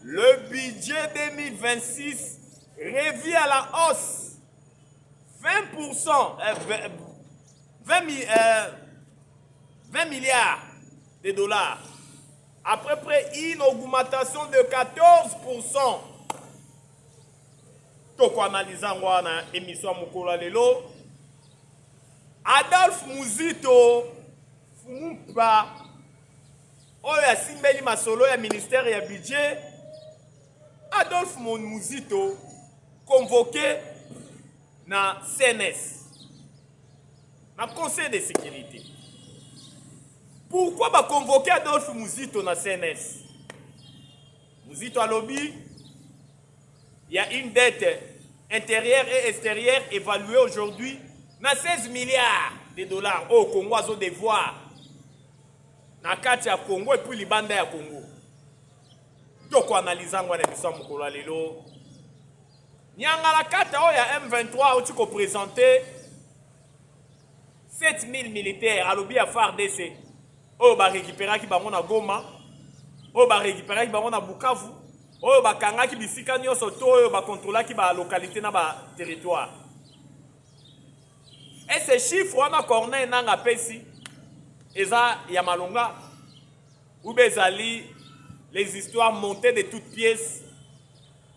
le budget 2026 revient à la hausse. 20%, 20 milliards de dollars. À peu près une augmentation de 14%. Toko analysant wana émission Mukula lelo. Adolphe Muzito Fumpa oya simbeli masolo ya ministère ya budget. Adolphe Muzito convoqué na CNS, na Conseil de sécurité. Pourquoi ba convoquer Adolphe Muzito na CNS? Muzito a lobby. Il y a une dette intérieure et extérieure évaluée aujourd'hui à 16 milliards de dollars au Congo à devoir. Na kati ya Congo et puis libanda ya Congo. Donc analysant ngwa na biso mukolo lelo. Nyanga la kata o ya M23 où tu ko présenter 7000 militaires à lobby à FARDC. O ba récupérer ki bango na Goma. O ba récupérer ki bango na Bukavu. Oyo bakanga ki bisika nyonso to oyo bakontrola ki ba localité na ba territoire. Et ces chiffres wana Corneille nanga pesi eza ya malonga ou bezali les histoires montées de toutes pièces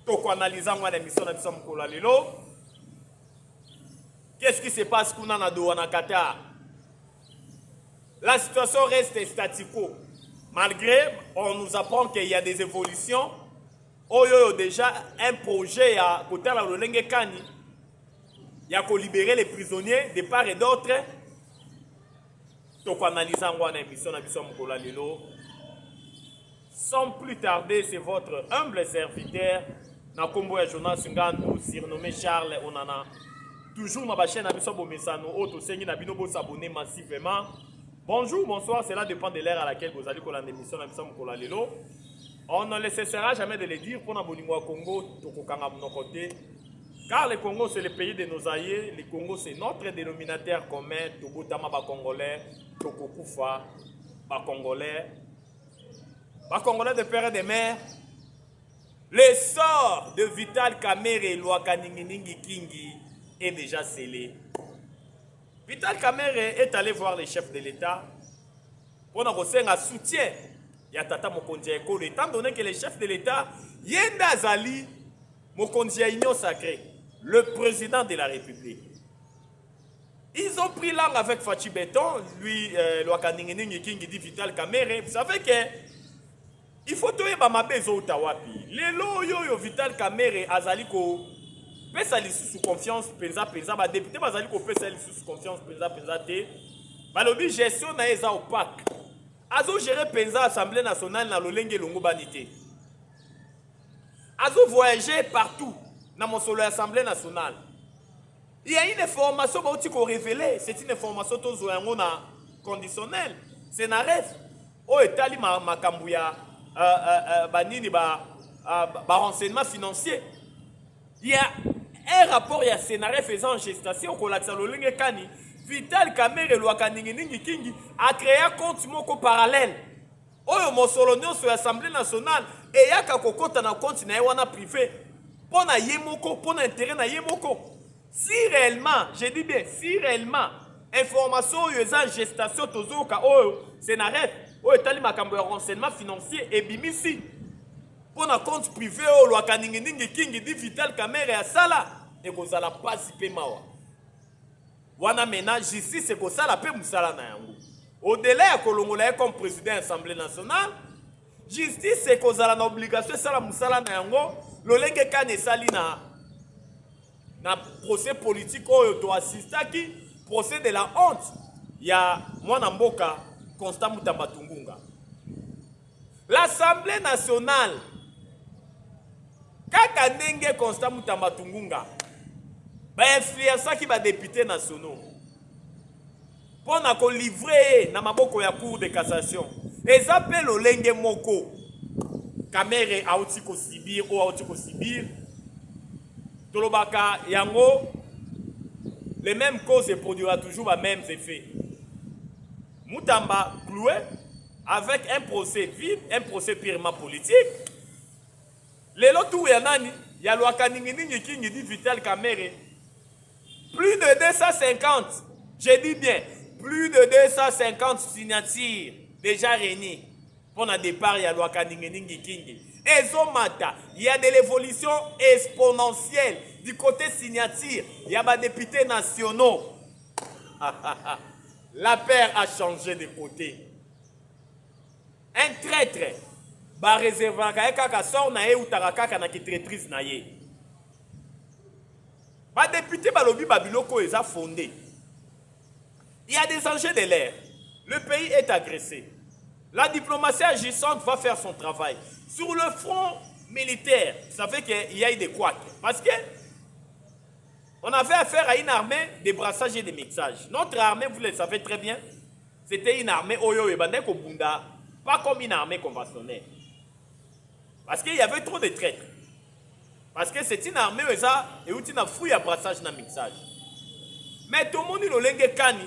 toko analysant wana émission na biso mukolo lelo. Qu'est-ce qui se passe kuna na Doha na Qatar? La situation reste statico malgré on nous apprend qu'il y a des évolutions. Oyo déjà un projet à côté la Lolenge Kani. Il y a qu'à libérer les prisonniers de part et d'autre. Donc analysant moi l'émission na biso mukolo lelo. Sans plus tarder, c'est votre humble serviteur na kombo ya Jonas Ngandu surnommé Charles Onana. Toujours ma chaîne na biso bomesano auto sengi na bino bo s'abonner massivement. Bonjour, bonsoir, cela dépend de l'heure à laquelle vous allez coller l'émission na biso mukolo lelo. On ne le cessera jamais de le dire pour Nabolingwa Congo, Tokokanga côté. Car le Congo c'est le pays de nos aïeux, le Congo c'est notre dénominateur commun, Tokotama Congolais, Tokokufa, Congolais de père et de mère. Le sort de Vital Kamerhe et Lwakaninginingi Kingi est déjà scellé. Vital Kamerhe est allé voir les chefs de l'État pour avoir un soutien. Yatata Mokonzi Ekolo, étant donné que les chefs de l'État, Yenda Zali, Mokonzi Union Sacrée, le président de la République. Ils ont pris langue avec Fachi Beton, lui, Lwakaninginingi Kingi dit Vital Kamerhe. Vous savez que il faut tout Bamabezo Tawapi. Les loyo Vital Kamerhe Azaliko, pesa sous confiance, penza, ba député Bazaliko pesa sous confiance, penza te. Balobi gestion na eza opaque. Azo gérer penza Assemblée nationale na lolenge longo banité. Azo voyager partout dans mon solo Assemblée nationale. Il y a une information qui est révélée, c'est une information qui est conditionnelle. C'est un rêve. Oh, etali makambuya banini renseignement financier. Il y a un rapport, il y a un scénario faisant en gestation qu'on l'a lolenge kani. Vital Kamerhe et Lwakaninginingi Kingi a créé un compte moko parallèle. Oyo mosolonio sur l'Assemblée nationale et yaka kokota na compte na wana privé. Pour na yemoko, pour intérêt na yemoko. Si réellement, je dis bien, si réellement information oyo en gestation tozoka oyo c'est na rêve, oyo tali makambo ya renseignement financier et bimisi. Pour na compte privé oyo Lwakaninginingi Kingi dit Vital Kamerhe à sala et kozala pas sipe mawa. Wana mena justice c'est que ça la paix musala na yango. Au-delà ya kolongola comme président de l'Assemblée nationale, justice c'est que ça la obligation ça la musala na yango, lolenge kane sali na procès politique oyo to assistaki, procès de la honte. Ya mwana mboka Constant Mutamba Tungunga. L'Assemblée nationale kaka ndenge Constant Mutamba Tungunga ba influencer qui va député nationaux pour na ko livrer na maboko ya cour de cassation et appelle olenge moko Kamerhe auti ko sibir ou auti ko sibir tolobaka yango les mêmes causes produira toujours les mêmes effets. Mutamba cloué avec un procès vide, un procès purement politique. Les lots où il y en a, il y a le Vital Kamerhe. Plus de 250, je dis bien, plus de 250 signatures déjà réunies pour le départ, il y a le Kingi. Et Zomata, il y a de l'évolution exponentielle du côté signature. Il y a des députés nationaux. La paire a changé de côté. Un traître, ba réservoir kaka sort na ou tarakaka na ki traîtrise na ye. Ba député balobi babiloko eza fondé. Il y a des enjeux de l'air. Le pays est agressé. La diplomatie agissante va faire son travail. Sur le front militaire, vous savez qu'il y a eu des couacs. Parce que on avait affaire à une armée de brassage et de mixage. Notre armée, vous le savez très bien, c'était une armée Oyo et Bandeko Bunda, pas comme une armée conventionnelle. Parce qu'il y avait trop de traîtres. Parce que c'est une armée et où tu as fouillé à brassage et mixage. Mais tout le monde est le Kani.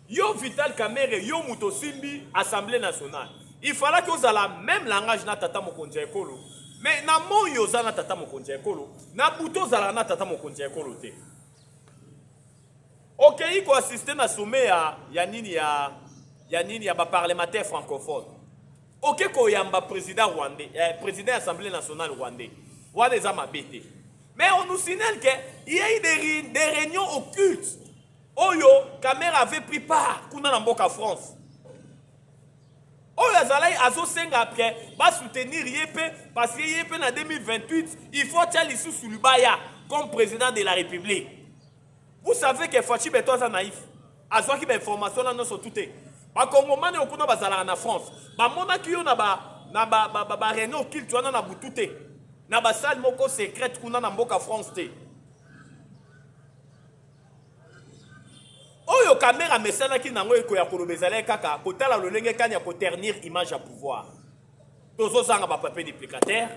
Yo Vital Kamerhe, yo Mutosimbi, Assemblée nationale. Il fallait que vous ayez le même langage na tata mokonja ekolo. Mais na mon yoza na tata mokonja ekolo, na buto zala na tata mokonja ekolo te. Ok, il faut assister na sommet ya nini ya ba parlementaire francophone. Ok, ko yamba président rwandais, président de l'Assemblée nationale rwandais. Rwandais za mabete. Mais on nous signale qu'il y a eu des réunions occultes. Oyo, Kamerhe avait pris part kuna na mboka France. Oyo azalai azo senga après, va soutenir Yepé parce que Yepé en 2028, il faut Tchali sous Lubaya comme président de la République. Vous savez que Fachi Beto est naïf. Azo qui information là non sont toutes. Ba Congomais ne okuna bazala na France. Ba mona ki yo na ba réunion qu'il tu na butute. Na ba salle moko secrète kuna na mboka France te. Oyo Kamerhe mesana ki nango eko ya kolobezala kaka kotala lolenge kanya ko ternir image à pouvoir. Tozo zanga ba papier duplicataire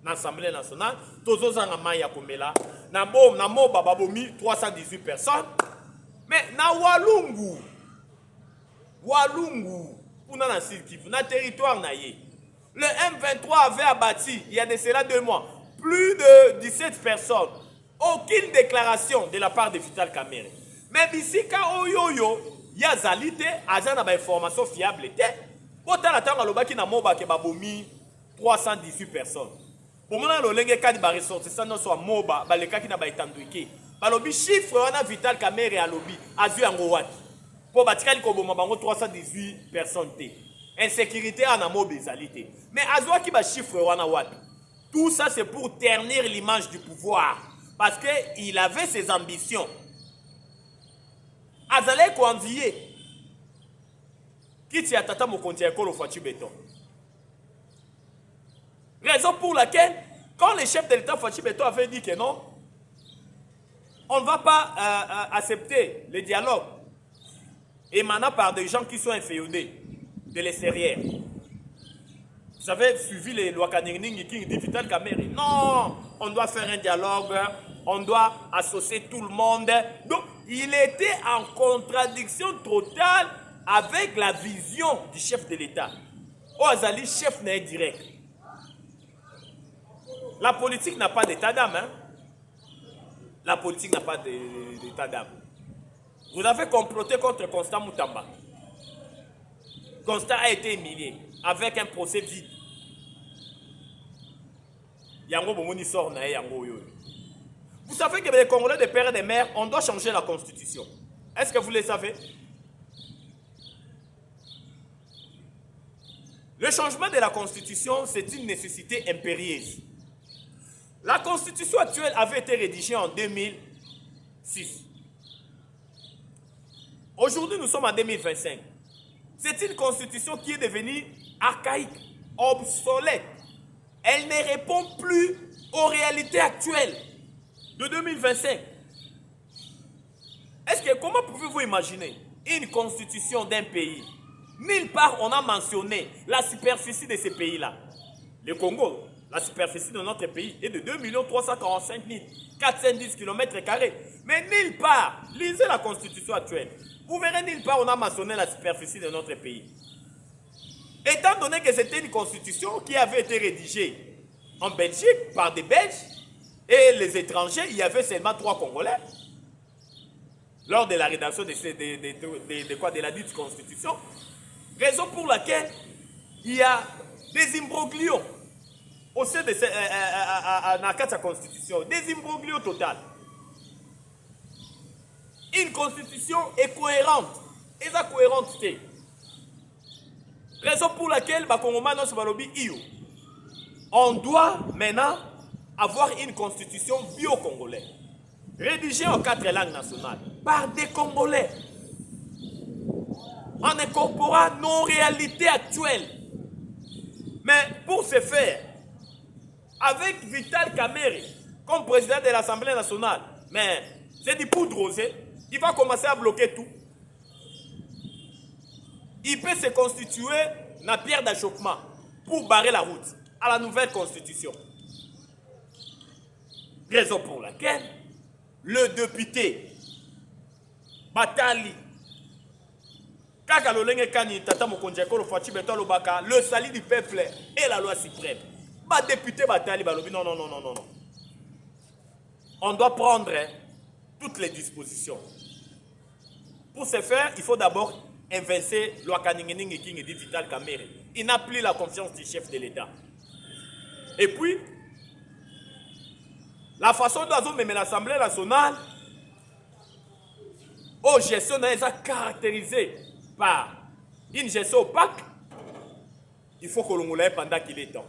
na Assemblée nationale, tozo zanga maya komela, na moba babomi 318 personnes. Mais na Walungu, kuna na Sud-Kivu, na territoire na ye. Le M23 avait abattu il y a de cela 2 mois plus de 17 personnes. Aucune déclaration de la part de Vital Kamerhe. Mais bisika oyoyo ya zalité azana ba information fiable te. Botala tanga lobaki na moba ke babomi 318 personnes. Pomona lolenge kadi ba ressortissant no so moba ba lekaki na ba etanduike. Ba lobi chiffre wana Vital Kamerhe a lobi azu yango wati. Po batikali ko boma bango 318 personnes te. Insécurité ana moba zalité. Mais azwa ki ba chiffre wana wati. Tout ça c'est pour ternir l'image du pouvoir parce que il avait ses ambitions. Azalé ko envier. Kiti ya tata mokonzi ekolo Fachi Beto. Raison pour laquelle, quand le chef de l'État Fachi Beto avait dit que non, on ne va pas accepter le dialogue émanant par des gens qui sont inféodés de l'extérieur. Vous avez suivi les lois Kaningning qui dit Vital Kamerhe. Non, on doit faire un dialogue, on doit associer tout le monde. Donc, il était en contradiction totale avec la vision du chef de l'État. Ozali, chef n'est direct. La politique n'a pas d'état d'âme. Hein? La politique n'a pas d'état d'âme. Vous avez comploté contre Constant Moutamba. Constant a été humilié avec un procès vide. Yango Bomoni sort na yango yo. Vous savez que les Congolais de père et de mère, on doit changer la constitution. Est-ce que vous le savez? Le changement de la constitution, c'est une nécessité impérieuse. La constitution actuelle avait été rédigée en 2006. Aujourd'hui, nous sommes en 2025. C'est une constitution qui est devenue archaïque, obsolète. Elle ne répond plus aux réalités actuelles de 2025. Est-ce que, comment pouvez-vous imaginer une constitution d'un pays? Nulle part on a mentionné la superficie de ce pays-là. Le Congo, la superficie de notre pays est de 2 345 410 km². Mais nulle part, lisez la constitution actuelle. Vous verrez nulle part on a mentionné la superficie de notre pays. Étant donné que c'était une constitution qui avait été rédigée en Belgique par des Belges et les étrangers, il y avait seulement 3 Congolais. Lors de la rédaction de la dite constitution, raison pour laquelle il y a des imbroglios au sein de la constitution, des imbroglios total. Une constitution est cohérente, et ça cohérente c'est. Raison pour laquelle on doit maintenant avoir une constitution bio-congolaise, rédigée en 4 langues nationales, par des Congolais, en incorporant nos réalités actuelles. Mais pour ce faire, avec Vital Kamerhe comme président de l'Assemblée nationale, mais c'est du poudre rosée, il va commencer à bloquer tout. Il peut se constituer la pierre d'achoppement pour barrer la route à la nouvelle constitution. Raison pour laquelle le député Batali le salut du peuple et la loi suprême. Député Batali Balobi, non. On doit prendre toutes les dispositions. Pour ce faire, il faut d'abord inverser loi Kaningening King et Vital Kamerhe. Il n'a plus la confiance du chef de l'État. Et puis, la façon dont même l'Assemblée nationale, aux gestions est caractérisée par une gestion opaque, il faut que l'on l'ait pendant qu'il est temps.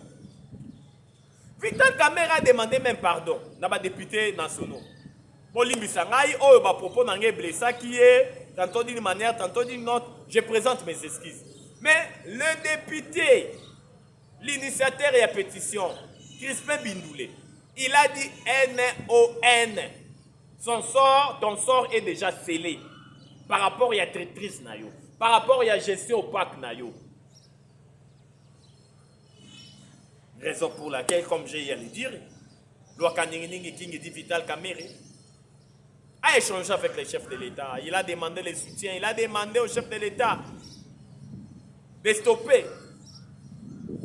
Vital Kamerhe a demandé même pardon dans les députés nationaux. Bolimbi Sangai, propos n'engagent blessé qui est tantôt d'une manière, tantôt d'une autre. Je présente mes excuses. Mais le député, l'initiateur et la pétition, Crispin Bindoulé, il a dit NON. Ton sort est déjà scellé par rapport à la traîtrise, par rapport à la gestion opaque. Raison pour laquelle, comme j'ai à le dire, Loi Kaningening King dit Vital Kamerhe a échangé avec le chef de l'État. Il a demandé le soutien, il a demandé au chef de l'État de stopper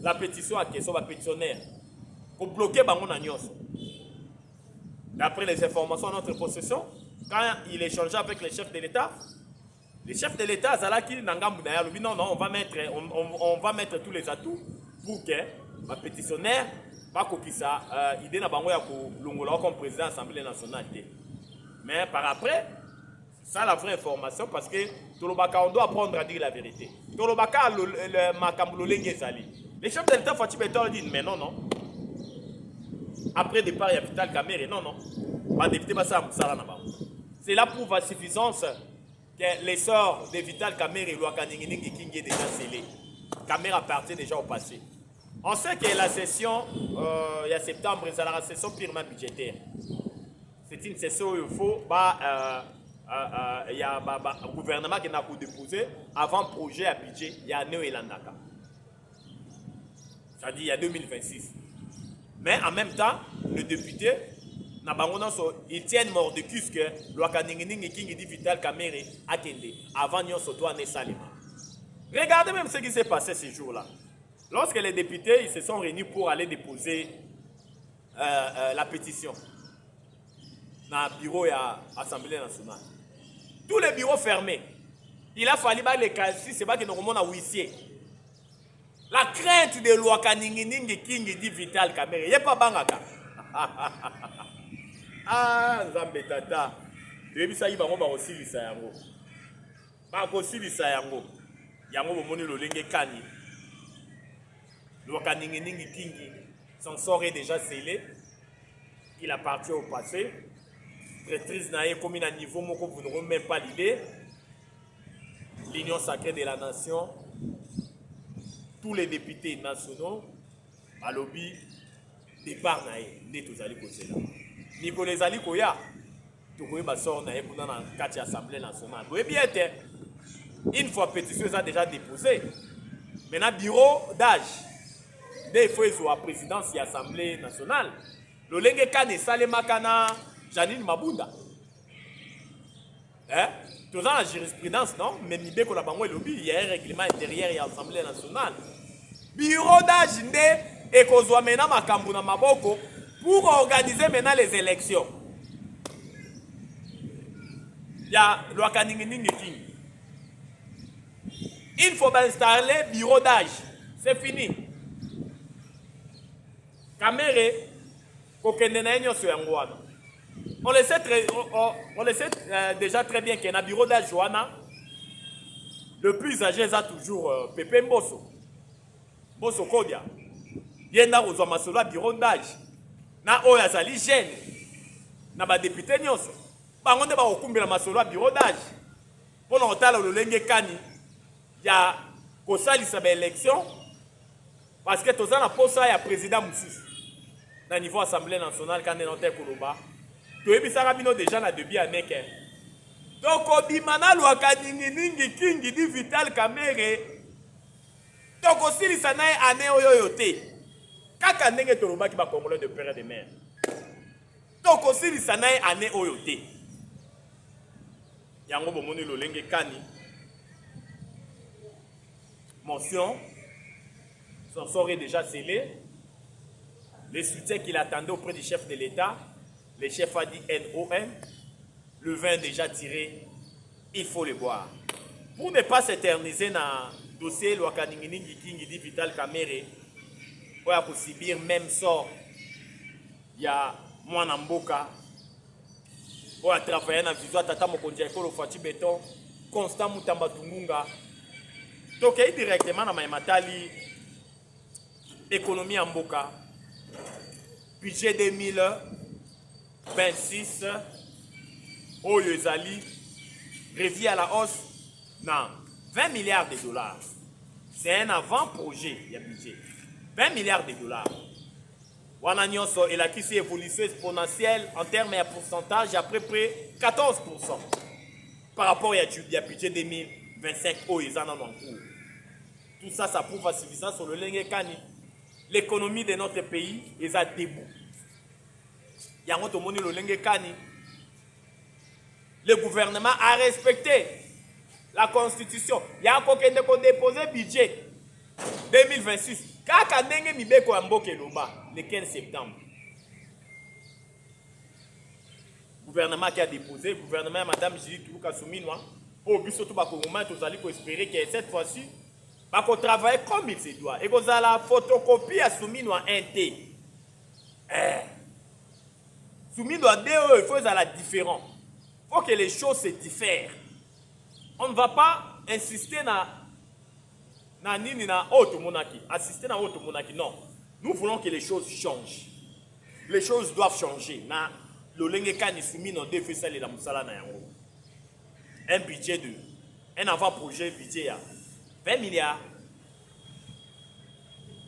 la pétition à question de pétitionnaire pour bloquer Bango Nanyos. D'après les informations de notre possession, quand il échangeait avec le chef de l'État Zalaki Nangambunaya, non, on va mettre tous les atouts pour que ma pétitionnaire idée na bango ya kolongola comme président de l'Assemblée nationale. Mais par après, c'est ça la vraie information parce que Tolobaka, on doit apprendre à dire la vérité. Tolobaka, le Makambulolenge Zali. Les chefs de l'État Fatih Betor disent mais non. Après départ, il y a Vital Kamerhe, non. C'est là pour la suffisance que l'essor de Vital Kamerhe et Lwakaningining King est déjà scellé. Kamerhe appartient déjà au passé. On sait que la session, il y a septembre, c'est la session purement budgétaire. C'est une session où il faut, il y a un gouvernement qui a déposé avant le projet à budget, il y a Néo et Landaka. C'est-à-dire il y a 2026. Mais en même temps, le député, il tient mordicus que Lwakaningining King dit Vital Kamerhe a Kende avant Nyon Soto Ané Salima. Regardez même ce qui s'est passé ces jours-là. Lorsque les députés ils se sont réunis pour aller déposer la pétition dans le bureau de l'Assemblée nationale, tous les bureaux fermés, il a fallu les casiers, c'est pas que nous remontons à huissier. La crainte de Lwakaningining King dit Vital Kamerhe, il n'y a pas bangaka. Ah, Zambetata. Tu sais, il va aussi lisa yango. Pas aussi lisa yango. Yango bomoni lolenge kani. Lwakaningining King, son sort est déjà scellé. Il appartient au passé. Traîtrise n'a comme à niveau, vous n'aurez même pas l'idée. L'Union sacrée de la nation, tous les députés nationaux, à lobby, départ naé, né tous allés côté là. Nicolas Ali Koya, tout le monde sort naé pour dans la carte assemblée nationale. Vous bien être une fois pétition a déjà déposé. Maintenant bureau d'âge. Des fois ils sont à présidence de l'Assemblée nationale. Le lenge kane sale makana Janine Mabunda. Tout ça la jurisprudence non, mais il y a un règlement intérieur et l'Assemblée nationale. Bureau d'âge nde ekozwa maintenant makambo na maboko pour organiser maintenant les élections. Ya lwaka ningi king. Il faut installer bureau d'âge. C'est fini. Kamere kokende na nyonso yango wana. On le sait déjà très bien qu'il y a un bureau d'âge wana. Le plus âgé a toujours Pépé Mbosso. Mbosso Kodia. Yenda ozwa masolo bureau d'âge. Na oyo azali jeune. Na ba député nyonso. Bango nde ba okumbela masolo bureau d'âge. Pona otala lolenge kani ya kosalisa ba élection parce que toza na posa ya président mususu. Na niveau assemblée nationale quand notaire koloba. Toyebisaka bino déjà na début année ke. Donc obimana lwaka ningi kingi di Vital Kamerhe. Donc osilisa na année oyo te. Kaka ndenge tolobaki ba Congolais de père et de mère. Donc osilisa na année oyo te. Yango bomoni lolenge kani. Mention. Son sort est déjà scellé. Le soutien qu'il attendait auprès du chef de l'État. Le chef a dit NOM. Le vin est déjà tiré. Il faut le boire. Pour ne pas s'éterniser dans le dossier, Kingi dit Vital Kamerhe, pour subir même sort, il y a Mwana Mboka, pour travailler dans la vision Tata Mokondiako, le Fati Béton, Constant Moutamba Tungunga. Donc, directement dans ma matali, économie en Mboka, budget 2026, Oyo Ezali, revient à la hausse dans 20 milliards de dollars. C'est un avant-projet, il y a budget. 20 milliards de dollars. Wana nyonso et la crise évolution exponentielle en termes de pourcentage à peu près 14% par rapport à budget 2025 au Ezana en cours. Tout ça, ça prouve à suffisance sur le Lengue Kani. L'économie de notre pays est à debout. Il y a un le Lengue Kani. Le gouvernement a respecté la constitution. Il y a encore qui a déposé le budget 2026. Kaka ndenge mibeko ya mboka eloba le 15 septembre. Gouvernement qui a déposé, gouvernement Madame Julie Toulouka Souminwa, au but surtout bakongoma tozali ko espérer que cette fois-ci bako travailler comme il se doit. Et que la photocopie à Souminwa NT. Souminwa DE, il faut la différent. Il faut que les choses se diffèrent. On ne va pas insister na nini na auto monaki, assister na auto monaki, non. Nous voulons que les choses changent. Les choses doivent changer. Na lolenge kani soumi no deux fait ça la musala na yango. Un budget de un avant-projet budget à 20 milliards.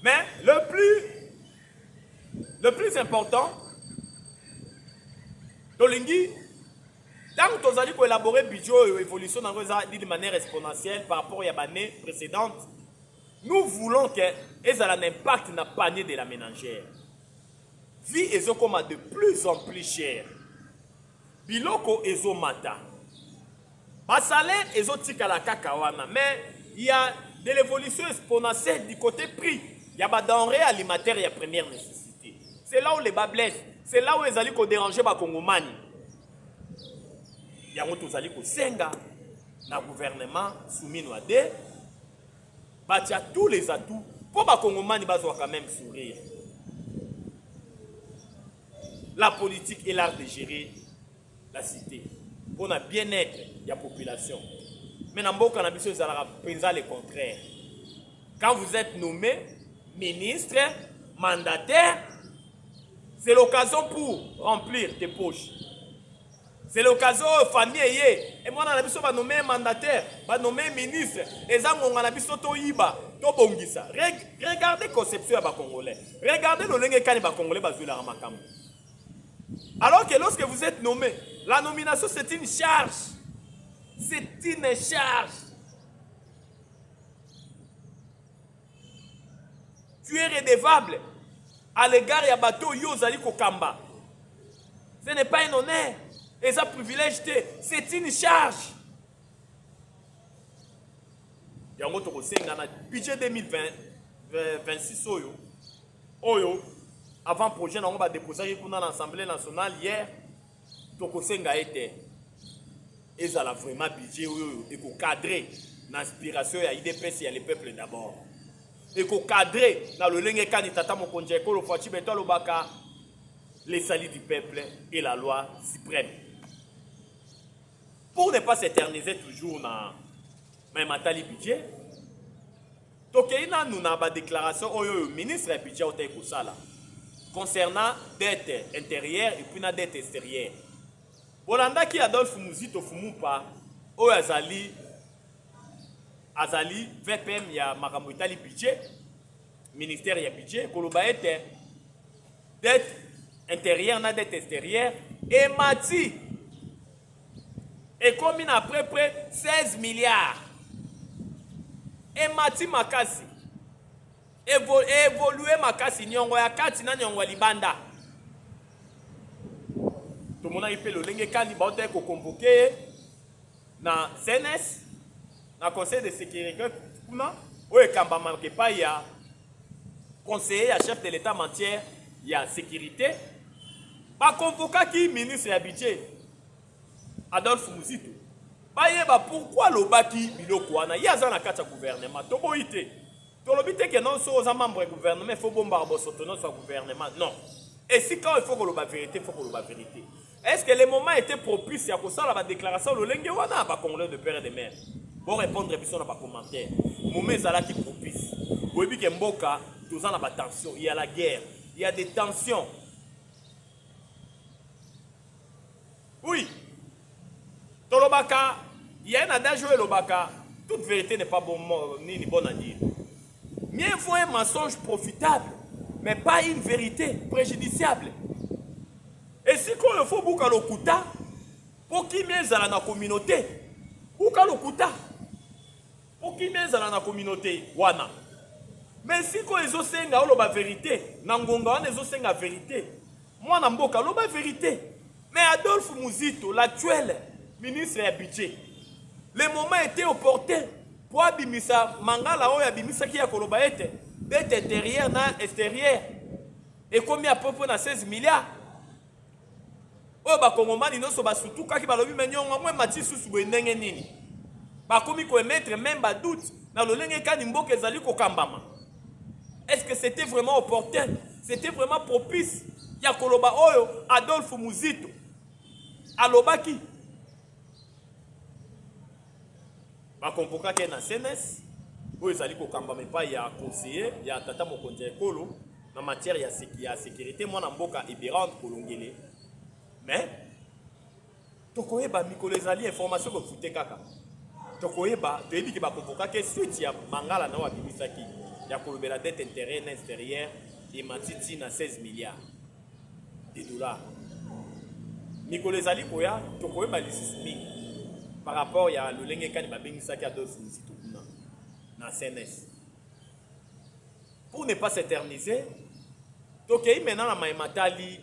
Mais le plus important, lolengi tant que tu as élaboré le budget et l'évolution de manière exponentielle par rapport à l'année précédente, nous voulons que ait un impact dans le panier de la ménagère. Vie est de plus en plus cher. Biloko est mata. Bas salaire est la kakawana. Mais il y a de l'évolution exponentielle du côté prix. Il y a des denrées alimentaires et de première nécessité. C'est là où les bas blessent. C'est là où les alliés dérangent les Congomani. Il y a un senga na gouvernement soumis à des a tous les atouts pour que les Congomani soient quand même sourire. La politique est l'art de gérer la cité. Pour le bien-être de la population. Mais dans le cas de le contraire. Quand vous êtes nommé ministre, mandataire, c'est l'occasion pour remplir tes poches. C'est l'occasion famille et moi na biso ba nommé mandataire, ba nommé ministre, les angonga na biso to yiba, to bongisa. Regardez conception ya ba congolais. Regardez le lenge kani ba congolais ba zula makambo. Alors que lorsque vous êtes nommé, la nomination c'est une charge. C'est une charge. Tu es redevable à l'égard ya bateau yo zali kokamba. Ce n'est pas un honneur. Et ça privilège, c'est une charge. Il y a un autre budget 26 oyo. Oyo, avant projet, on va déposer pour l'Assemblée nationale hier. Tokosenga été. Et ça a vraiment budget et cadré l'inspiration à IDPS et à le peuple d'abord. Et cadré dans le lingue candidat mon conjeko le fati beto le baka les salis du peuple et la loi suprême. Pour ne pas s'éterniser toujours dans même atali budget. Tokeina nous n'a pas déclaration au ministre du budget au Taïkosala concernant dette intérieure et puis la dette extérieure. Bolanda qui Adolphe Muzito Fumupa o azali VPM ya makambo itali budget ministère ya budget koloba ete dette intérieure na dette extérieure et mati et combien à peu près 16 milliards et mati makasi évoluer makasi nyongo ya kati na nyongo libanda. Tout le monde a fait le lingue quand il va être convoqué dans CNS, dans le Conseil de sécurité, où il y a conseiller, à chef de l'État matière, il y a sécurité. Pas convoqué qui ministre de budget, Adolphe Muzito. Pourquoi le baki bilokwana il y a un cas de gouvernement. Toboité. Tolobité que non sont membres du gouvernement, il faut bombarder notre gouvernement. Non. Et si quand il faut que la vérité, il faut que la vérité. Est-ce que le moment était propice à ça la déclaration le lingue wana ba congrès de père et de mère? Bon répondre à pas commentaire. Moment là qui propice. Vous voyez que Mboka tous en a tension, il y a la guerre, il y a des tensions. Oui. Tolobaka, il y a un adage où Lobaka, toute vérité n'est pas ni bonne à dire. Mieux vaut un mensonge profitable, mais pas une vérité préjudiciable. Et si il faut bouka lokuta pour qui met à la communauté, bouka lokuta pour qui met à la communauté wana. Mais si ko ezo senga la vérité, nangonga wana ezo senga vérité. Moi na mboka loba vérité. Mais Adolphe Muzito, l'actuel ministre du budget, le moment était opportun pour abimisa mangala oya abimisa ki ya koloba ete dette intérieure na extérieure. Et combien à peu près na 16 milliards. Oh ba kongomani no so ba surtout kaki ba lobi menyonga mwe mati susu bo ndenge nini. Ba komi ko mettre même ba doute na lo lenge kani mboka ezali ko kambama. Est-ce que c'était vraiment opportun? C'était vraiment propice? Ya koloba oyo Adolphe Muzito alobaki ba konvoka ke na CNS oyo ezali ko kambama pa ya conseiller ya tata mokonzi ekolo na matière ya sécurité mwana mboka Ibérande Kolongele. Mais tokoyeba mikolo ezali information ko fute kaka tokoyeba toyebi ke ba konvoka ke suite ya mangala na wa bimisaki ya kolobela dette intérieure na extérieure et matiti na 16 milliards de dollars. Mikolo ezali koya tokoyeba lisismi par rapport ya lolenge kani ba bengisaki Adolphe Muzito na CNS. Pour ne pas s'éterniser, tokeyi maintenant na maimatali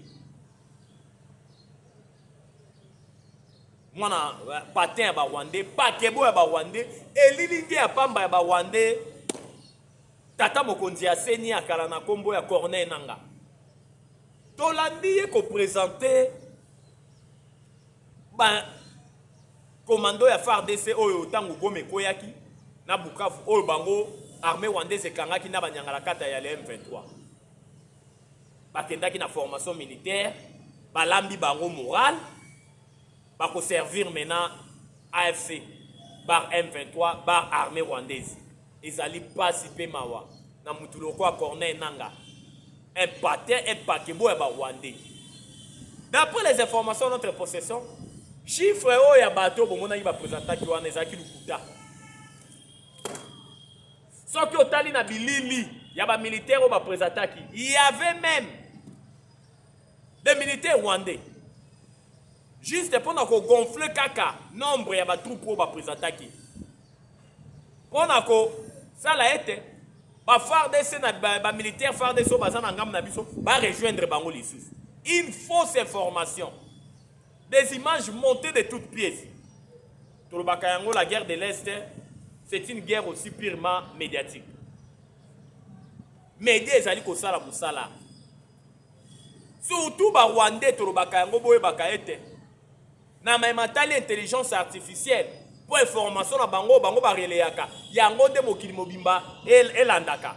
mwana patin ya Rwandais, pakebo ya Rwandais, elilingi ya pamba ya Rwandais, tata mokonzi ya seni ya kala na kombo ya Corneille Nanga. Tolandi ye ko présenter ba commando ya FARDC oyo tango gome koyaki na Bukavu oyo bango armée rwandaise ekangaki na banyangala kata ya M23. Bakendaki na formation militaire, balambi bango moral. Va servir maintenant AFC, bar M23, bar armée rwandaise. Ils allaient participer mawa. Na mutuloko a Corneille Nanga. Un patin, un pakebo et rwandais. D'après les informations de notre possession, chiffre o ya bateau pour mona va présenter qui wana ezaki lukuta. Soki otali na bilili ya ba militaire o ba présenter qui. Il y avait même des militaires rwandais. Juste pendant qu'on gonfle kaka nombre ya ba troupes pour ba présenter. Pendant que ça l'a été ba FARDC na ba militaire FARDC so bazana ngam na biso ba rejoindre bango lisusu. Une fausse information. Des images montées de toutes pièces. Tolobaka yango la guerre de l'Est, c'est une guerre aussi purement médiatique. média ezali kosala mosala surtout ba Rwandais tolobaka yango boyebaka ete na matali intelligence artificielle pour information na bango bareleyaka yango nde mokili mobimba elandaka.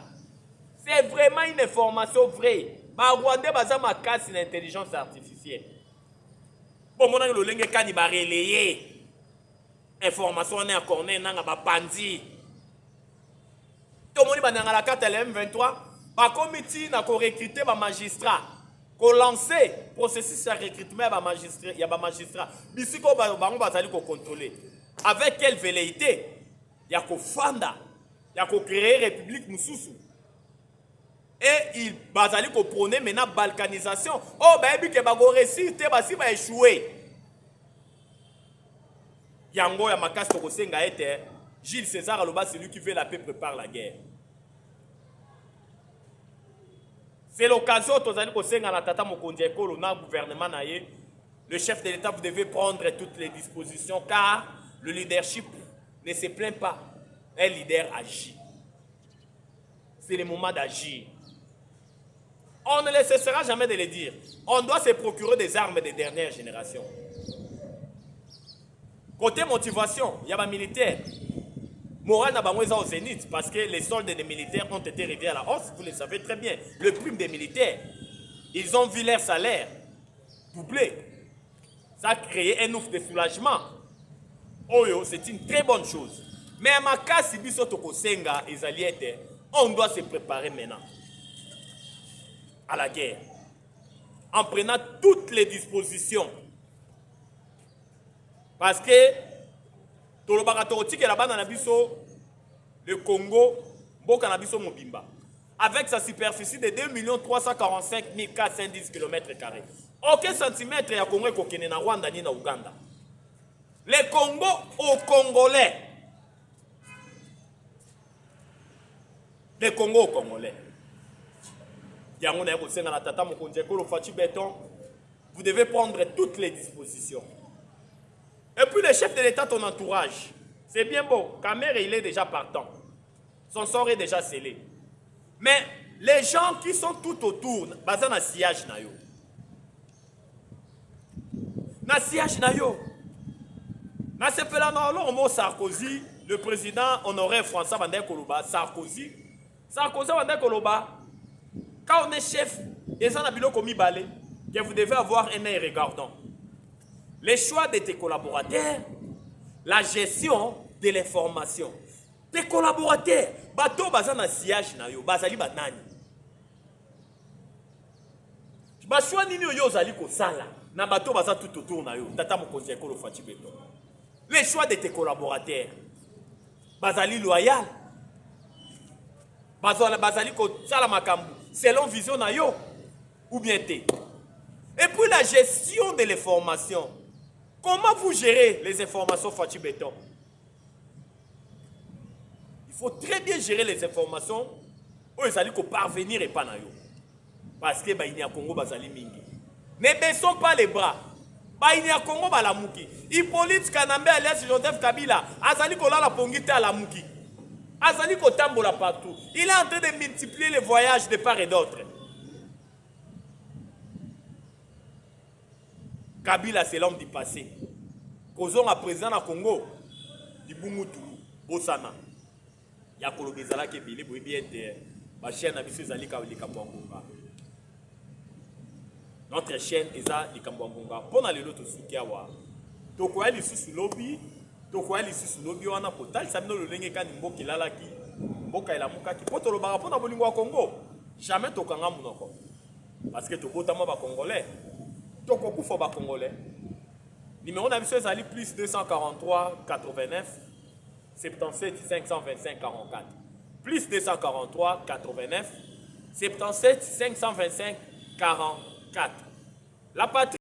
C'est vraiment une information vraie. Ba Rwandais baza makasi na intelligence artificielle. Bon mona lolenge kani ba relayer information na corner nanga ba pandi. To moni bananga la carte M23 ba comité na ko recruter ba magistrat, ko lancer processus de recrutement ya ba magistrat. Bisiko bango bazali ko contrôler. Avec quelle velléité? Ya ko fanda, ya ko créer république mususu. Et il bazali ko prôner maintenant balkanisation. Oh ben que bago réussir te basi ba échouer. Yango ya makasi to kosenga ete Gilles César aloba celui qui veut la paix prépare la guerre. C'est l'occasion tozali kosenga na tata mokonzi ekolo na gouvernement na ye. Le chef de l'État, vous devez prendre toutes les dispositions car le leadership ne se plaint pas. Un leader agit. C'est le moment d'agir. On ne cessera jamais de le dire. On doit se procurer des armes de dernière génération. Côté motivation, il y a des militaires. Moral n'a pas au zénith parce que les soldes des militaires ont été revus à la hausse. Vous le savez très bien. Le prime des militaires, ils ont vu leur salaire doubler. Ça a créé un ouf de soulagement. Oh yo, c'est une très bonne chose. Mais à ma cas, si biso toko senga et alliés, on doit se préparer maintenant à la guerre, en prenant toutes les dispositions. Parce que le Congo, Mobimba, avec sa superficie de 2 345 410 km². Aucun centimètre ya Congo kokene na Rwanda ni na Uganda. Le Congo aux Congolais. Le Congo aux Congolais. Vous devez prendre toutes les dispositions. Et puis le chef de l'État, ton entourage, c'est bien beau. Kamere, il est déjà partant. Son sort est déjà scellé. Mais les gens qui sont tout autour, bazan na sillage na yo. Na sillage na yo. Na sepela na lo Sarkozy, le président honoraire François Bandé Koloba, Sarkozy Bandé Koloba. Quand on est chef, et ça n'a pas commis balai, que vous devez avoir un œil regardant. Les choix de tes collaborateurs, la gestion de l'information. Tes collaborateurs, bateau bazan na sillage na yo, bazali banani. Ba choix nini yo zali ko sala, na bateau bazan tout autour na yo, tata mokonzi ekolo fati beto. Les choix de tes collaborateurs, bazali loyal. Bazali ko sala makambu. Selon vision na yo, ou bien té. Et puis la gestion de l'information. Comment vous gérez les informations Fati Béton? Il faut très bien gérer les informations. Où ils allaient parvenir et pas na yo. Parce que il y a Congo bazali mingi. Ne baissons pas les bras. Il y a Congo balamuki. Hippolyte Kanambe alias Joseph Kabila. Azali kola la pongite à la muki. Azali kotambola partout. Il est en train de multiplier les voyages de part et d'autre. Kabila, c'est l'homme du passé. Kozon a président à Congo. Dibumutu, Bosana. Yakolo Bezala qui est bien ma chaîne a mis Zali Kambouangonga. Notre chaîne est à Likambouangonga. Pour aller l'autre soukiawa. Toko elle est sous lobby. Toko elle est sous lobby. On a potal. Ça me donne le lingue quand Mboki Lalaki. Mboka et la Mukaki. Poto le barapon à Bolingo Congo. Jamais Tokanga Mounoko. Parce que Toko Tama va Congolais. Toko Koufo va Congolais. Numéro d'amitié Zali plus 243 89 77 525 44. Plus 243 89 77 525 44. La patrie.